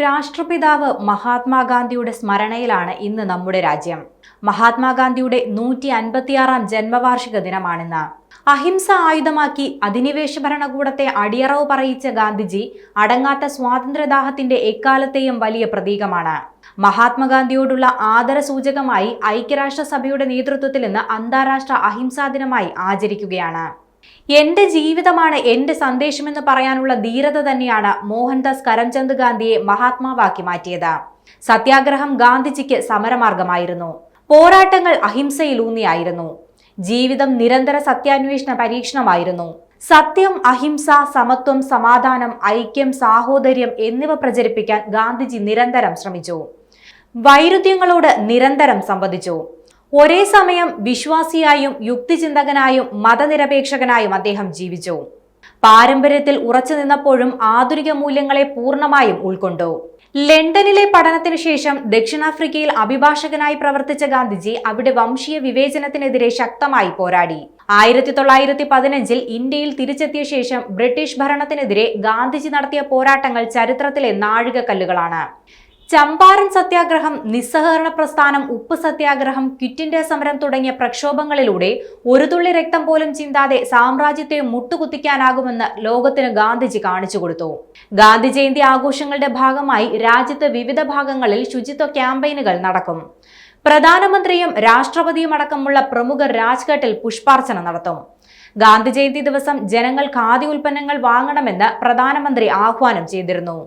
രാഷ്ട്രപിതാവ് മഹാത്മാഗാന്ധിയുടെ സ്മരണയിലാണ് ഇന്ന് നമ്മുടെ രാജ്യം. മഹാത്മാഗാന്ധിയുടെ 156-ാം ജന്മവാർഷിക ദിനമാണിന്ന്. അഹിംസ ആയുധമാക്കി അധിനിവേശ ഭരണകൂടത്തെ അടിയറവ് പറയിച്ച ഗാന്ധിജി അടങ്ങാത്ത സ്വാതന്ത്ര്യദാഹത്തിന്റെ എക്കാലത്തെയും വലിയ പ്രതീകമാണ്. മഹാത്മാഗാന്ധിയോടുള്ള ആദരസൂചകമായി ഐക്യരാഷ്ട്രസഭയുടെ നേതൃത്വത്തിൽ ഇന്ന് അന്താരാഷ്ട്ര അഹിംസാ ദിനമായി ആചരിക്കുകയാണ്. എന്റെ ജീവിതമാണ് എന്റെ സന്ദേശമെന്ന് പറയാനുള്ള ധീരത തന്നെയാണ് മോഹൻദാസ് കരംചന്ദ് ഗാന്ധിയെ മഹാത്മാവാക്കി മാറ്റിയത്. സത്യാഗ്രഹം ഗാന്ധിജിക്ക് സമരമാർഗമായിരുന്നു. പോരാട്ടങ്ങൾ അഹിംസയിലൂന്നിയായിരുന്നു. ജീവിതം നിരന്തര സത്യാന്വേഷണ പരീക്ഷണമായിരുന്നു. സത്യം, അഹിംസ, സമത്വം, സമാധാനം, ഐക്യം, സാഹോദര്യം എന്നിവ പ്രചരിപ്പിക്കാൻ ഗാന്ധിജി നിരന്തരം ശ്രമിച്ചു. വൈരുദ്ധ്യങ്ങളോട് നിരന്തരം സംവദിച്ചു. ഒരേ സമയം വിശ്വാസിയായും യുക്തിചിന്തകനായും മതനിരപേക്ഷകനായും അദ്ദേഹം ജീവിച്ചു. പാരമ്പര്യത്തിൽ ഉറച്ചു നിന്നപ്പോഴും ആധുനിക മൂല്യങ്ങളെ പൂർണ്ണമായും ഉൾക്കൊണ്ടു. ലണ്ടനിലെ പഠനത്തിനു ശേഷം ദക്ഷിണാഫ്രിക്കയിൽ അഭിഭാഷകനായി പ്രവർത്തിച്ച ഗാന്ധിജി അവിടെ വംശീയ വിവേചനത്തിനെതിരെ ശക്തമായി പോരാടി. 1915 ഇന്ത്യയിൽ തിരിച്ചെത്തിയ ശേഷം ബ്രിട്ടീഷ് ഭരണത്തിനെതിരെ ഗാന്ധിജി നടത്തിയ പോരാട്ടങ്ങൾ ചരിത്രത്തിലെ നാഴികക്കല്ലുകളാണ്. ചമ്പാരൻ സത്യാഗ്രഹം, നിസ്സഹകരണ പ്രസ്ഥാനം, ഉപ്പ് സത്യാഗ്രഹം, ക്വിറ്റ് ഇന്ത്യ സമരം തുടങ്ങിയ പ്രക്ഷോഭങ്ങളിലൂടെ ഒരു തുള്ളി രക്തം പോലും ചിന്താതെ സാമ്രാജ്യത്തെ മുട്ടുകുത്തിക്കാനാകുമെന്ന് ലോകത്തിന് ഗാന്ധിജി കാണിച്ചു കൊടുത്തു. ഗാന്ധി ജയന്തി ആഘോഷങ്ങളുടെ ഭാഗമായി രാജ്യത്ത് വിവിധ ഭാഗങ്ങളിൽ ശുചിത്വ ക്യാമ്പയിനുകൾ നടക്കും. പ്രധാനമന്ത്രിയും രാഷ്ട്രപതിയും അടക്കമുള്ള പ്രമുഖർ രാജ്ഘട്ടിൽ പുഷ്പാർച്ചന നടത്തും. ഗാന്ധി ജയന്തി ദിവസം ജനങ്ങൾ ഖാദി ഉൽപ്പന്നങ്ങൾ വാങ്ങണമെന്ന് പ്രധാനമന്ത്രി ആഹ്വാനം ചെയ്തിരുന്നു.